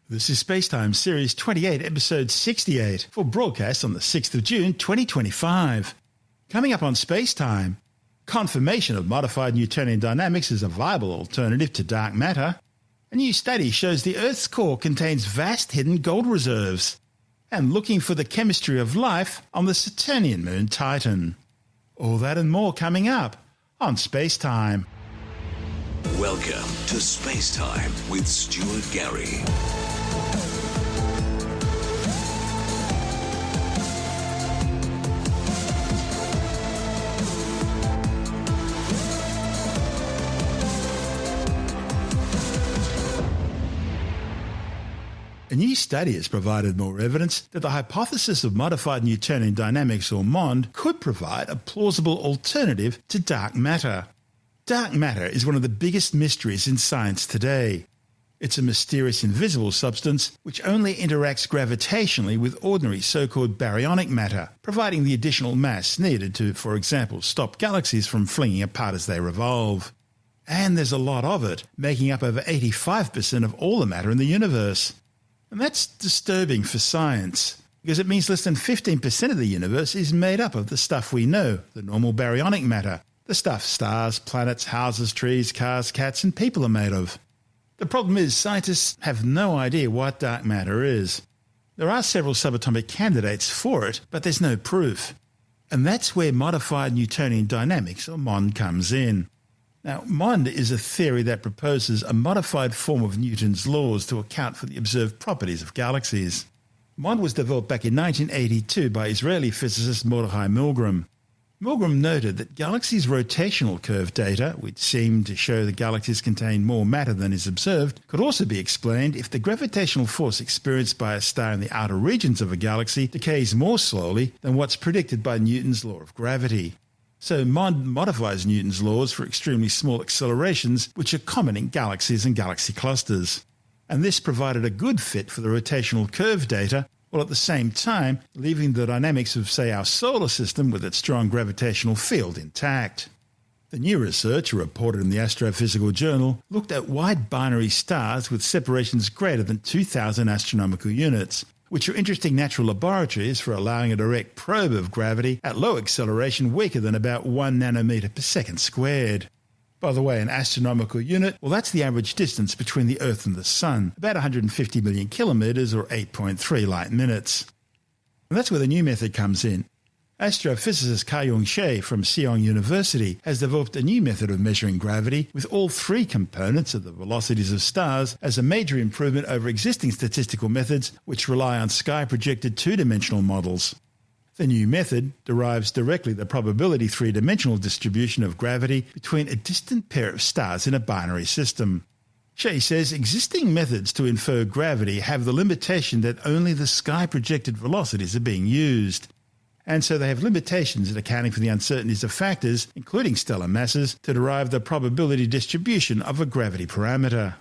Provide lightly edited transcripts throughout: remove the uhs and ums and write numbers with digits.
This is SpaceTime Series 28, Episode 68, for broadcast on the 6th of June 2025. Coming up on SpaceTime, confirmation of modified Newtonian dynamics as a viable alternative to dark matter. A new study shows the Earth's core contains vast hidden gold reserves. And looking for the chemistry of life on the Saturnian moon Titan. All that and more coming up on SpaceTime. Welcome to SpaceTime with Stuart Gary. A new study has provided more evidence that the hypothesis of modified Newtonian dynamics, or Mond, could provide a plausible alternative to dark matter. Dark matter is one of the biggest mysteries in science today. It's a mysterious invisible substance which only interacts gravitationally with ordinary so-called baryonic matter, providing the additional mass needed to, for example, stop galaxies from flinging apart as they revolve. And there's a lot of it, making up over 85% of all the matter in the universe. And that's disturbing for science, because it means less than 15% of the universe is made up of the stuff we know, the normal baryonic matter, the stuff stars, planets, houses, trees, cars, cats and people are made of. The problem is scientists have no idea what dark matter is. There are several subatomic candidates for it, but there's no proof. And that's where modified Newtonian dynamics, or Mond, comes in. Now, Mond is a theory that proposes a modified form of Newton's laws to account for the observed properties of galaxies. Mond was developed back in 1982 by Israeli physicist Mordecai Milgrom. Milgrom noted that galaxies' rotational curve data, which seemed to show the galaxies contain more matter than is observed, could also be explained if the gravitational force experienced by a star in the outer regions of a galaxy decays more slowly than what's predicted by Newton's law of gravity. So Mond modifies Newton's laws for extremely small accelerations which are common in galaxies and galaxy clusters. And this provided a good fit for the rotational curve data, while at the same time leaving the dynamics of, say, our solar system with its strong gravitational field intact. The new research, reported in the Astrophysical Journal, looked at wide binary stars with separations greater than 2,000 astronomical units, which are interesting natural laboratories for allowing a direct probe of gravity at low acceleration weaker than about 1 nanometer per second squared. By the way, an astronomical unit, well, that's the average distance between the Earth and the Sun, about 150 million kilometers or 8.3 light minutes. And that's where the new method comes in. Astrophysicist Ka-Young Shea from Seong University has developed a new method of measuring gravity with all three components of the velocities of stars as a major improvement over existing statistical methods which rely on sky-projected two-dimensional models. The new method derives directly the probability three-dimensional distribution of gravity between a distant pair of stars in a binary system. Shea says existing methods to infer gravity have the limitation that only the sky-projected velocities are being used. And so they have limitations in accounting for the uncertainties of factors, including stellar masses, to derive the probability distribution of a gravity parameter.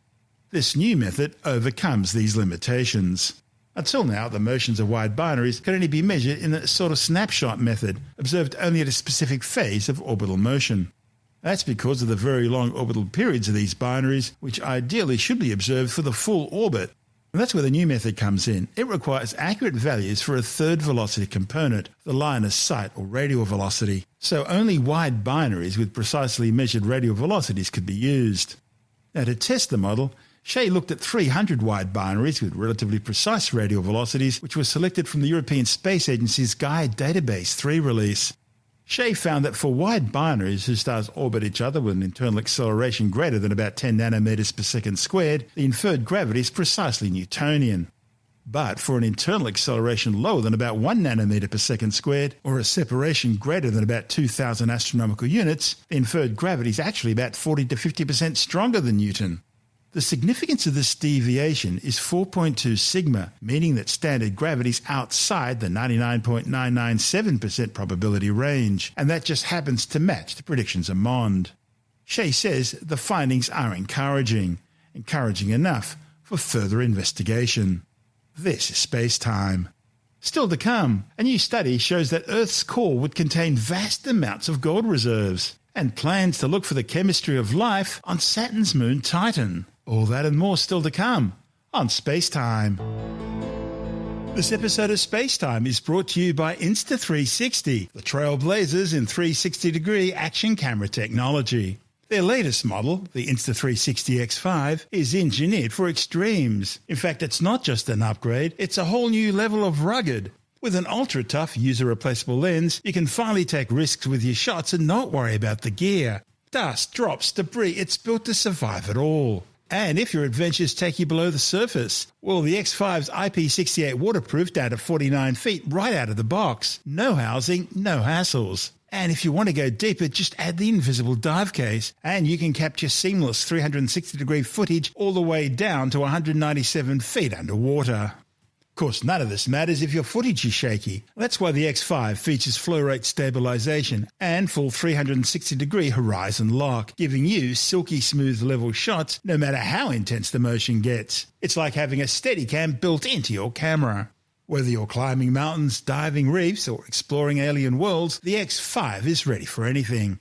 This new method overcomes these limitations. Until now, the motions of wide binaries could only be measured in a sort of snapshot method, observed only at a specific phase of orbital motion. That's because of the very long orbital periods of these binaries, which ideally should be observed for the full orbit. And that's where the new method comes in. It requires accurate values for a third velocity component, the line of sight or radial velocity. So only wide binaries with precisely measured radial velocities could be used. Now, to test the model, Shea looked at 300 wide binaries with relatively precise radial velocities, which were selected from the European Space Agency's Gaia Database 3 release. Shea found that for wide binaries whose stars orbit each other with an internal acceleration greater than about 10 nanometers per second squared, the inferred gravity is precisely Newtonian. But for an internal acceleration lower than about 1 nanometer per second squared, or a separation greater than about 2,000 astronomical units, the inferred gravity is actually about 40 to 50% stronger than Newton. The significance of this deviation is 4.2 sigma, meaning that standard gravity is outside the 99.997% probability range, and that just happens to match the predictions of Mond. Shea says the findings are encouraging enough for further investigation. This is SpaceTime. Still to come, a new study shows that Earth's core would contain vast amounts of gold reserves, and plans to look for the chemistry of life on Saturn's moon Titan. All that and more still to come on SpaceTime. This episode of SpaceTime is brought to you by Insta360, the trailblazers in 360-degree action camera technology. Their latest model, the Insta360 X5, is engineered for extremes. In fact, it's not just an upgrade, it's a whole new level of rugged. With an ultra-tough user-replaceable lens, you can finally take risks with your shots and not worry about the gear. Dust, drops, debris, it's built to survive it all. And if your adventures take you below the surface, well, the X5's IP68 waterproof down to 49 feet right out of the box. No housing, no hassles. And if you want to go deeper, just add the invisible dive case, and you can capture seamless 360-degree footage all the way down to 197 feet underwater. Of course, none of this matters if your footage is shaky. That's why the X5 features flow rate stabilization and full 360-degree horizon lock, giving you silky smooth level shots no matter how intense the motion gets. It's like having a Steadicam built into your camera. Whether you're climbing mountains, diving reefs, or exploring alien worlds, the X5 is ready for anything.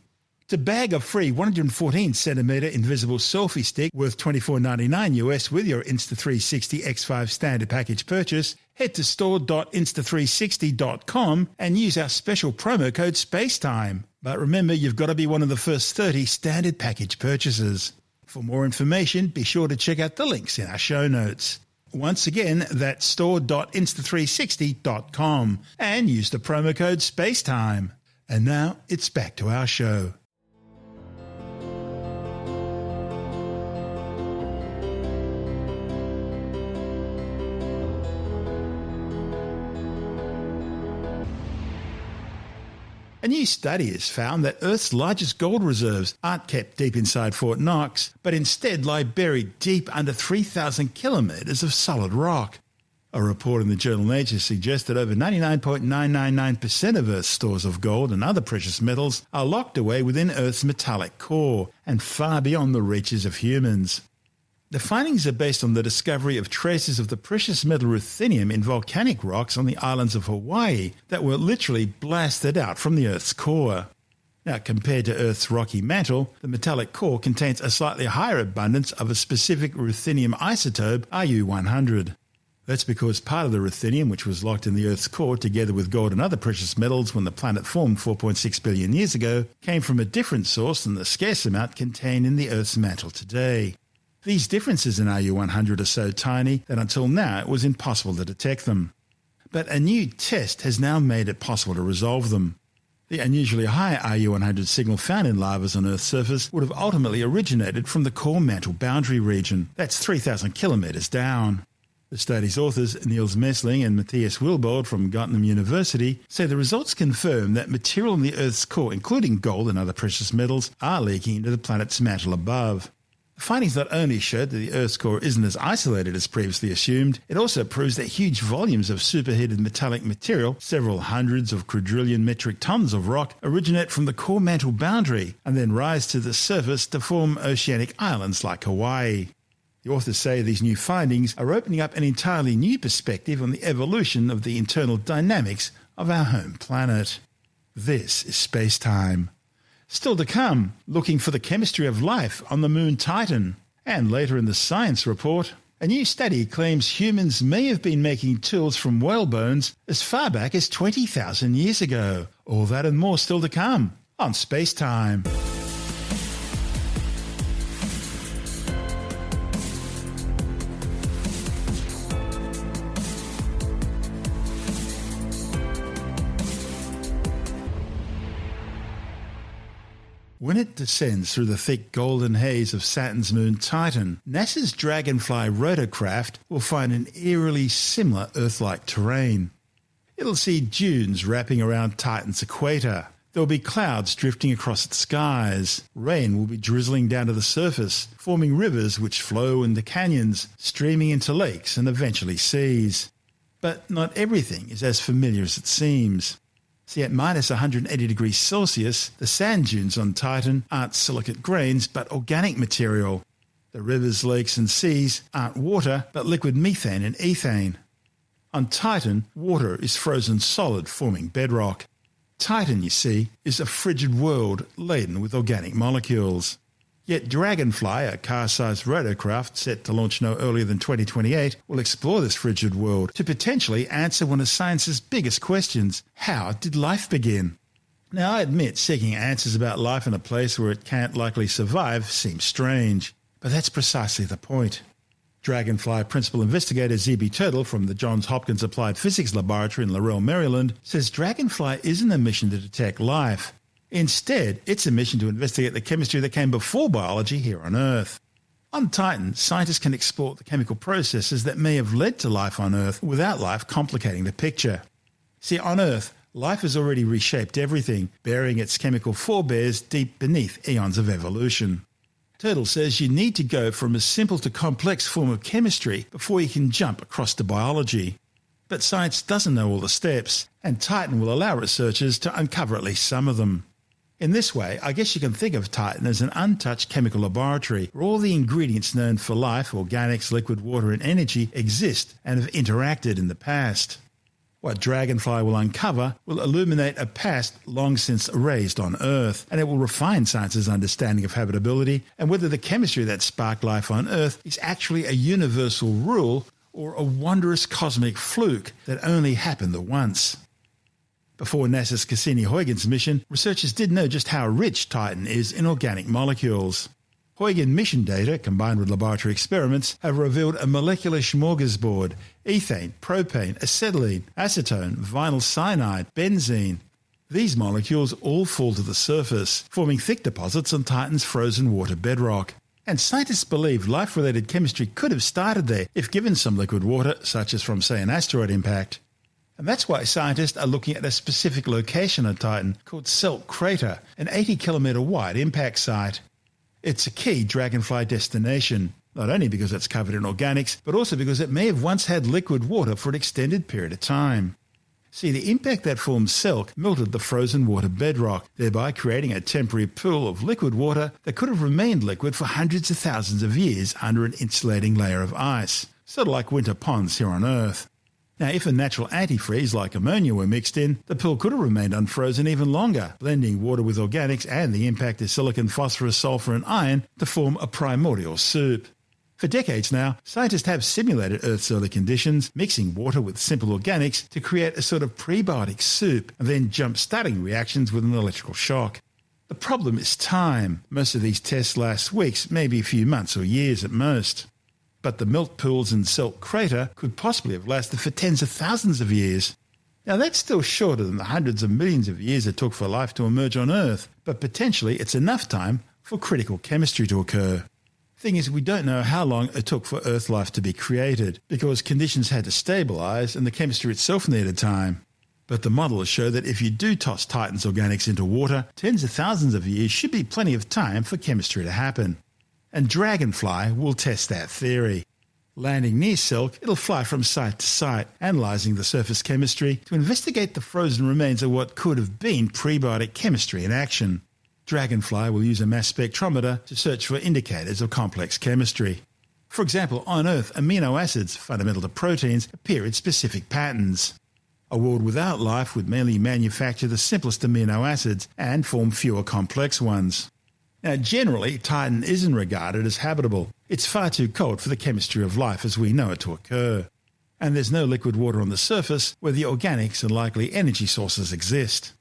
To bag a free 114cm invisible selfie stick worth $24.99 US with your Insta360 X5 standard package purchase, head to store.insta360.com and use our special promo code SPACETIME. But remember, you've got to be one of the first 30 standard package purchases. For more information, be sure to check out the links in our show notes. Once again, that's store.insta360.com and use the promo code SPACETIME. And now it's back to our show. A new study has found that Earth's largest gold reserves aren't kept deep inside Fort Knox, but instead lie buried deep under 3,000 kilometres of solid rock. A report in the journal Nature suggests that over 99.999% of Earth's stores of gold and other precious metals are locked away within Earth's metallic core and far beyond the reaches of humans. The findings are based on the discovery of traces of the precious metal ruthenium in volcanic rocks on the islands of Hawaii that were literally blasted out from the Earth's core. Now, compared to Earth's rocky mantle, the metallic core contains a slightly higher abundance of a specific ruthenium isotope, Ru-100. That's because part of the ruthenium, which was locked in the Earth's core together with gold and other precious metals when the planet formed 4.6 billion years ago, came from a different source than the scarce amount contained in the Earth's mantle today. These differences in Ru-100 are so tiny that until now it was impossible to detect them. But a new test has now made it possible to resolve them. The unusually high Ru-100 signal found in lavas on Earth's surface would have ultimately originated from the core mantle boundary region. That's 3,000 kilometres down. The study's authors, Niels Messling and Matthias Wilbold from Gottingen University, say the results confirm that material in the Earth's core, including gold and other precious metals, are leaking into the planet's mantle above. The findings not only showed that the Earth's core isn't as isolated as previously assumed, it also proves that huge volumes of superheated metallic material, several hundreds of quadrillion metric tons of rock, originate from the core mantle boundary and then rise to the surface to form oceanic islands like Hawaii. The authors say these new findings are opening up an entirely new perspective on the evolution of the internal dynamics of our home planet. This is SpaceTime. Still to come, looking for the chemistry of life on the moon Titan. And later in the science report, a new study claims humans may have been making tools from whale bones as far back as 20,000 years ago. All that and more still to come on SpaceTime. When it descends through the thick golden haze of Saturn's moon Titan, NASA's Dragonfly rotorcraft will find an eerily similar Earth-like terrain. It'll see dunes wrapping around Titan's equator. There will be clouds drifting across its skies. Rain will be drizzling down to the surface, forming rivers which flow into canyons, streaming into lakes and eventually seas. But not everything is as familiar as it seems. See, at minus 180 degrees Celsius, the sand dunes on Titan aren't silicate grains but organic material. The rivers, lakes and seas aren't water but liquid methane and ethane. On Titan, water is frozen solid, forming bedrock. Titan, you see, is a frigid world laden with organic molecules. Yet Dragonfly, a car-sized rotorcraft set to launch no earlier than 2028, will explore this frigid world to potentially answer one of science's biggest questions: how did life begin? Now, I admit seeking answers about life in a place where it can't likely survive seems strange, but that's precisely the point. Dragonfly principal investigator Z.B. Turtle from the Johns Hopkins Applied Physics Laboratory in Laurel, Maryland, says Dragonfly isn't a mission to detect life. Instead, it's a mission to investigate the chemistry that came before biology here on Earth. On Titan, scientists can explore the chemical processes that may have led to life on Earth without life complicating the picture. See, on Earth, life has already reshaped everything, burying its chemical forebears deep beneath eons of evolution. Turtle says you need to go from a simple to complex form of chemistry before you can jump across to biology. But science doesn't know all the steps, and Titan will allow researchers to uncover at least some of them. In this way, I guess you can think of Titan as an untouched chemical laboratory where all the ingredients known for life, organics, liquid water and energy, exist and have interacted in the past. What Dragonfly will uncover will illuminate a past long since erased on Earth, and it will refine science's understanding of habitability and whether the chemistry that sparked life on Earth is actually a universal rule or a wondrous cosmic fluke that only happened the once. Before NASA's Cassini-Huygens mission, researchers did know just how rich Titan is in organic molecules. Huygens mission data, combined with laboratory experiments, have revealed a molecular smorgasbord: ethane, propane, acetylene, acetone, vinyl cyanide, benzene. These molecules all fall to the surface, forming thick deposits on Titan's frozen water bedrock. And scientists believe life-related chemistry could have started there if given some liquid water, such as from, say, an asteroid impact. And that's why scientists are looking at a specific location on Titan called Selk Crater, an 80-kilometre wide impact site. It's a key Dragonfly destination, not only because it's covered in organics, but also because it may have once had liquid water for an extended period of time. See, the impact that formed Selk melted the frozen water bedrock, thereby creating a temporary pool of liquid water that could have remained liquid for hundreds of thousands of years under an insulating layer of ice, sort of like winter ponds here on Earth. Now, if a natural antifreeze like ammonia were mixed in, the pool could have remained unfrozen even longer, blending water with organics and the impact of silicon, phosphorus, sulfur and iron to form a primordial soup. For decades now, scientists have simulated Earth's early conditions, mixing water with simple organics to create a sort of prebiotic soup and then jump-starting reactions with an electrical shock. The problem is time. Most of these tests last weeks, maybe a few months or years at most. But the melt pools in Selk Crater could possibly have lasted for tens of thousands of years. Now that's still shorter than the hundreds of millions of years it took for life to emerge on Earth, but potentially it's enough time for critical chemistry to occur. Thing is, we don't know how long it took for Earth life to be created, because conditions had to stabilise and the chemistry itself needed time. But the models show that if you do toss Titan's organics into water, tens of thousands of years should be plenty of time for chemistry to happen. And Dragonfly will test that theory. Landing near Selk, it'll fly from site to site, analysing the surface chemistry to investigate the frozen remains of what could have been prebiotic chemistry in action. Dragonfly will use a mass spectrometer to search for indicators of complex chemistry. For example, on Earth, amino acids, fundamental to proteins, appear in specific patterns. A world without life would mainly manufacture the simplest amino acids and form fewer complex ones. Now, generally, Titan isn't regarded as habitable. It's far too cold for the chemistry of life as we know it to occur. And there's no liquid water on the surface where the organics and likely energy sources exist.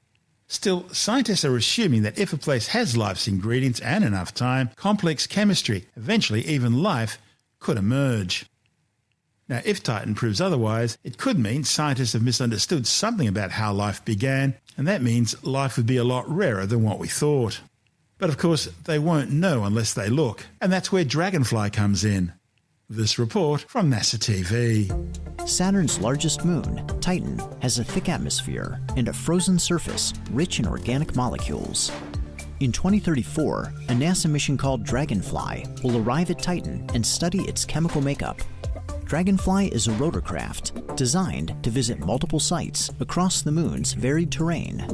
Still, scientists are assuming that if a place has life's ingredients and enough time, complex chemistry, eventually even life, could emerge. Now, if Titan proves otherwise, it could mean scientists have misunderstood something about how life began, and that means life would be a lot rarer than what we thought. But of course, they won't know unless they look, and that's where Dragonfly comes in. This report from NASA TV. Saturn's largest moon, Titan, has a thick atmosphere and a frozen surface rich in organic molecules. In 2034, a NASA mission called Dragonfly will arrive at Titan and study its chemical makeup. Dragonfly is a rotorcraft designed to visit multiple sites across the moon's varied terrain.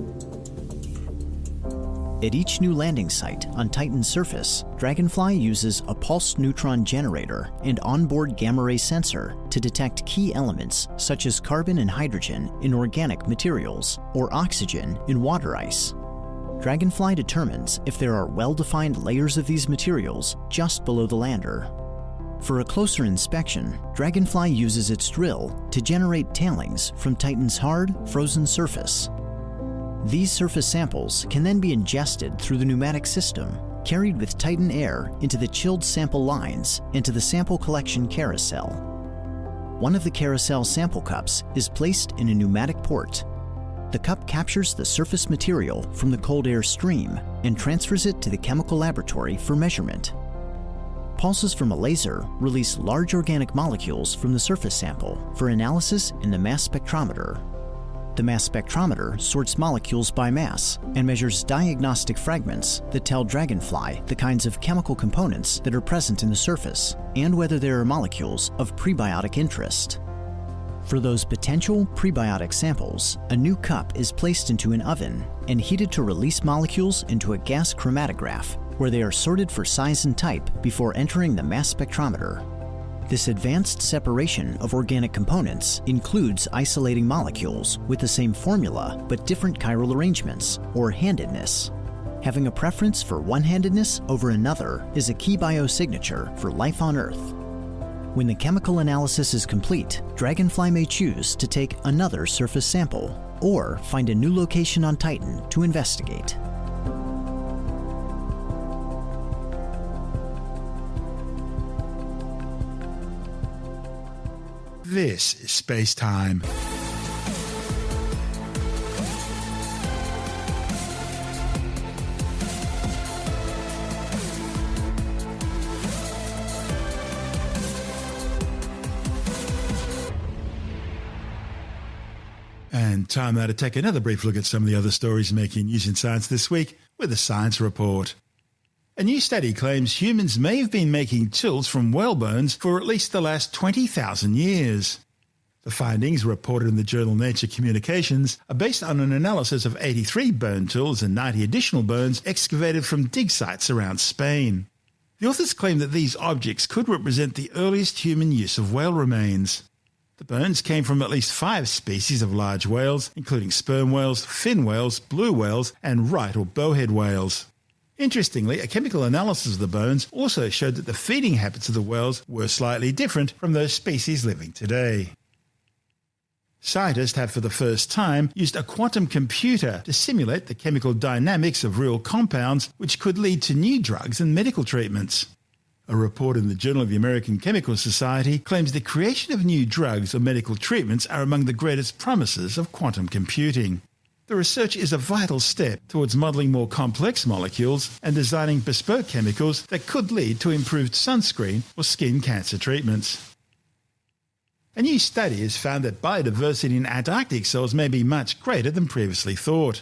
At each new landing site on Titan's surface, Dragonfly uses a pulsed neutron generator and onboard gamma-ray sensor to detect key elements such as carbon and hydrogen in organic materials or oxygen in water ice. Dragonfly determines if there are well-defined layers of these materials just below the lander. For a closer inspection, Dragonfly uses its drill to generate tailings from Titan's hard, frozen surface. These surface samples can then be ingested through the pneumatic system, carried with Titan air into the chilled sample lines and to the sample collection carousel. One of the carousel sample cups is placed in a pneumatic port. The cup captures the surface material from the cold air stream and transfers it to the chemical laboratory for measurement. Pulses from a laser release large organic molecules from the surface sample for analysis in the mass spectrometer. The mass spectrometer sorts molecules by mass and measures diagnostic fragments that tell Dragonfly the kinds of chemical components that are present in the surface and whether there are molecules of prebiotic interest. For those potential prebiotic samples, a new cup is placed into an oven and heated to release molecules into a gas chromatograph, where they are sorted for size and type before entering the mass spectrometer. This advanced separation of organic components includes isolating molecules with the same formula but different chiral arrangements, or handedness. Having a preference for one-handedness over another is a key biosignature for life on Earth. When the chemical analysis is complete, Dragonfly may choose to take another surface sample or find a new location on Titan to investigate. This is SpaceTime. And time now to take another brief look at some of the other stories making news in science this week with a science report. A new study claims humans may have been making tools from whale bones for at least the last 20,000 years. The findings, reported in the journal Nature Communications, are based on an analysis of 83 bone tools and 90 additional bones excavated from dig sites around Spain. The authors claim that these objects could represent the earliest human use of whale remains. The bones came from at least 5 species of large whales, including sperm whales, fin whales, blue whales, and right or bowhead whales. Interestingly, a chemical analysis of the bones also showed that the feeding habits of the whales were slightly different from those species living today. Scientists have for the first time used a quantum computer to simulate the chemical dynamics of real compounds, which could lead to new drugs and medical treatments. A report in the Journal of the American Chemical Society claims the creation of new drugs or medical treatments are among the greatest promises of quantum computing. The research is a vital step towards modelling more complex molecules and designing bespoke chemicals that could lead to improved sunscreen or skin cancer treatments. A new study has found that biodiversity in Antarctic soils may be much greater than previously thought.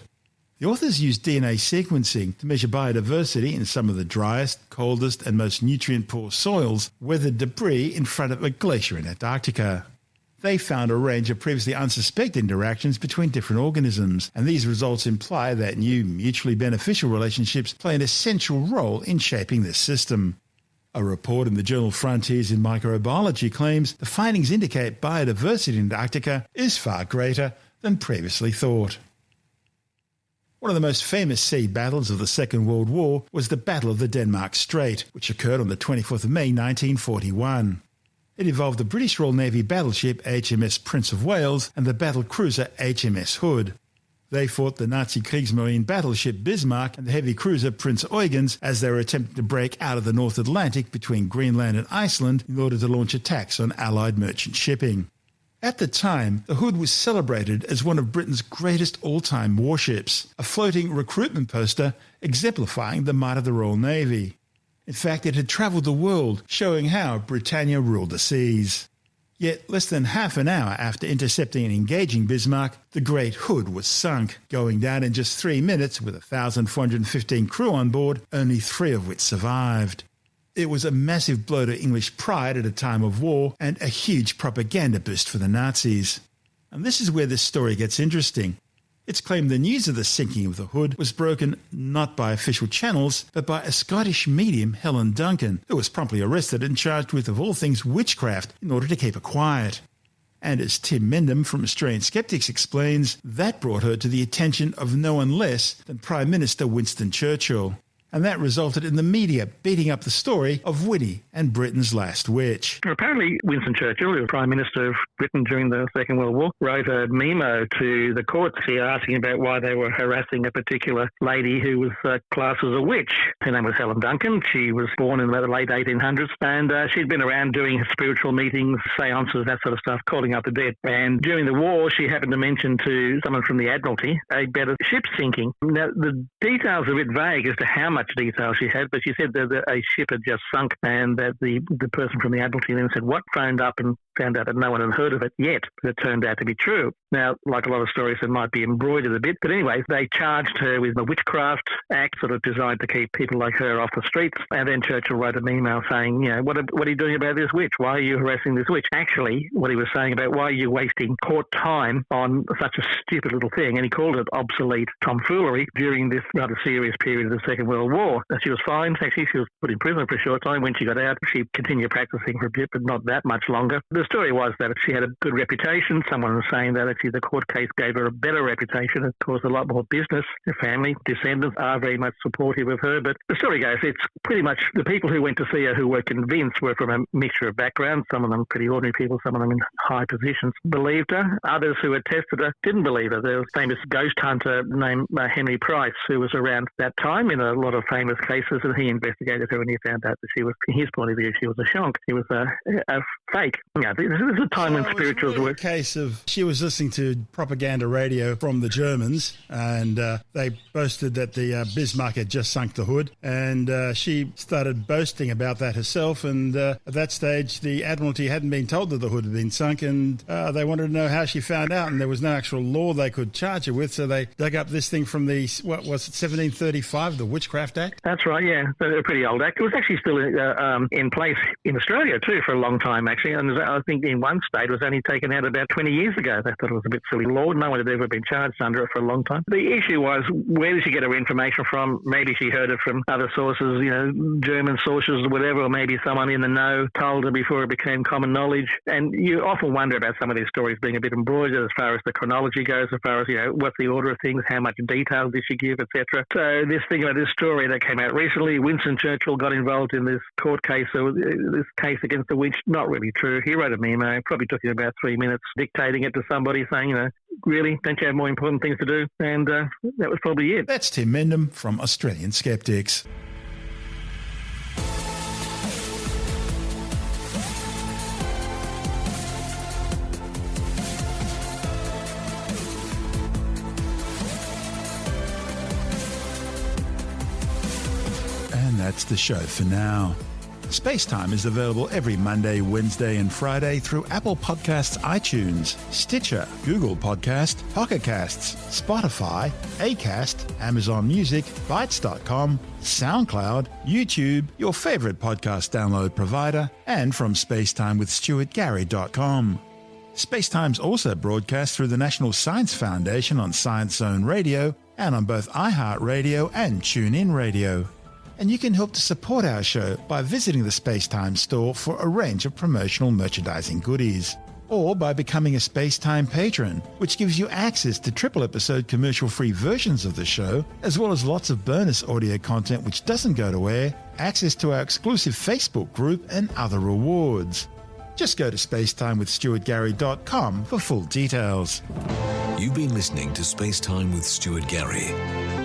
The authors used DNA sequencing to measure biodiversity in some of the driest, coldest and most nutrient-poor soils, weathered debris in front of a glacier in Antarctica. They found a range of previously unsuspected interactions between different organisms, and these results imply that new mutually beneficial relationships play an essential role in shaping this system. A report in the journal Frontiers in Microbiology claims the findings indicate biodiversity in Antarctica is far greater than previously thought. One of the most famous sea battles of the Second World War was the Battle of the Denmark Strait, which occurred on the 24th of May 1941. It involved the British Royal Navy battleship HMS Prince of Wales and the battle cruiser HMS Hood. They fought the Nazi Kriegsmarine battleship Bismarck and the heavy cruiser Prince Eugens as they were attempting to break out of the North Atlantic between Greenland and Iceland in order to launch attacks on Allied merchant shipping. At the time, the Hood was celebrated as one of Britain's greatest all-time warships, a floating recruitment poster exemplifying the might of the Royal Navy. In fact, it had travelled the world, showing how Britannia ruled the seas. Yet, less than half an hour after intercepting and engaging Bismarck, the Great Hood was sunk, going down in just 3 minutes with 1,415 crew on board, only 3 of which survived. It was a massive blow to English pride at a time of war and a huge propaganda boost for the Nazis. And this is where this story gets interesting. It's claimed the news of the sinking of the Hood was broken not by official channels, but by a Scottish medium, Helen Duncan, who was promptly arrested and charged with, of all things, witchcraft in order to keep it quiet. And as Tim Mendham from Australian Skeptics explains, that brought her to the attention of no one less than Prime Minister Winston Churchill. And that resulted in the media beating up the story of Winnie and Britain's last witch. Apparently, Winston Churchill, who was Prime Minister of Britain during the Second World War, wrote a memo to the courts here asking about why they were harassing a particular lady who was classed as a witch. Her name was Helen Duncan. She was born in the late 1800s, and she'd been around doing spiritual meetings, seances, that sort of stuff, calling up the dead. And during the war, she happened to mention to someone from the Admiralty about a ship sinking. Now, the details are a bit vague as to how much detail she had, but she said that a ship had just sunk, and that the person from the Admiralty then said, what, phoned up and found out that no one had heard of it yet, but it turned out to be true. Now, like a lot of stories, it might be embroidered a bit, but anyway, they charged her with the Witchcraft Act, sort of designed to keep people like her off the streets, and then Churchill wrote an email saying, what are you doing about this witch? Why are you harassing this witch? Actually, what he was saying about why are you wasting court time on such a stupid little thing, and he called it obsolete tomfoolery during this rather serious period of the Second World War. She was fined. Actually, she was put in prison for a short time. When she got out, she continued practicing for a bit, but not that much longer. The story was that she had a good reputation. Someone was saying that actually the court case gave her a better reputation. It caused a lot more business. Her family, descendants are very much supportive of her. But the story goes, it's pretty much the people who went to see her who were convinced were from a mixture of backgrounds. Some of them pretty ordinary people, some of them in high positions, believed her. Others who had tested her didn't believe her. There was a famous ghost hunter named Henry Price, who was around that time in a lot of famous cases, and he investigated her and he found out that she was, in his point of view, she was a shonk. She was a fake. This is a time when spirituals were... A case of she was listening to propaganda radio from the Germans, and they boasted that the Bismarck had just sunk the hood, and she started boasting about that herself, and at that stage the Admiralty hadn't been told that the hood had been sunk, and they wanted to know how she found out, and there was no actual law they could charge her with, so they dug up this thing from the, 1735, the Witchcraft Act? That's right, yeah. A pretty old act. It was actually still in place in Australia too for a long time, actually, and I think in one state it was only taken out about 20 years ago. They thought it was a bit silly law. No one had ever been charged under it for a long time. The issue was, where did she get her information from? Maybe she heard it from other sources, German sources or whatever, or maybe someone in the know told her before it became common knowledge. And you often wonder about some of these stories being a bit embroidered as far as the chronology goes, as far as, what's the order of things, how much detail did she give, etc. So this thing about this story that came out recently, Winston Churchill got involved in this court case, so this case against the witch, not really true. He wrote a memo, probably took him about 3 minutes, dictating it to somebody saying, really, don't you have more important things to do? And that was probably it. That's Tim Mendham from Australian Skeptics. And that's the show for now. SpaceTime is available every Monday, Wednesday and Friday through Apple Podcasts, iTunes, Stitcher, Google Podcast, Pocket Casts, Spotify, Acast, Amazon Music, Bytes.com, SoundCloud, YouTube, your favourite podcast download provider, and from spacetimewithstuartgary.com. SpaceTime's also broadcast through the National Science Foundation on Science Zone Radio and on both iHeartRadio and TuneIn Radio. And you can help to support our show by visiting the SpaceTime store for a range of promotional merchandising goodies, or by becoming a SpaceTime patron, which gives you access to triple-episode commercial-free versions of the show, as well as lots of bonus audio content which doesn't go to air, access to our exclusive Facebook group, and other rewards. Just go to spacetimewithstuartgary.com for full details. You've been listening to SpaceTime with Stuart Gary.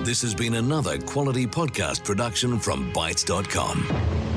This has been another quality podcast production from Bytes.com.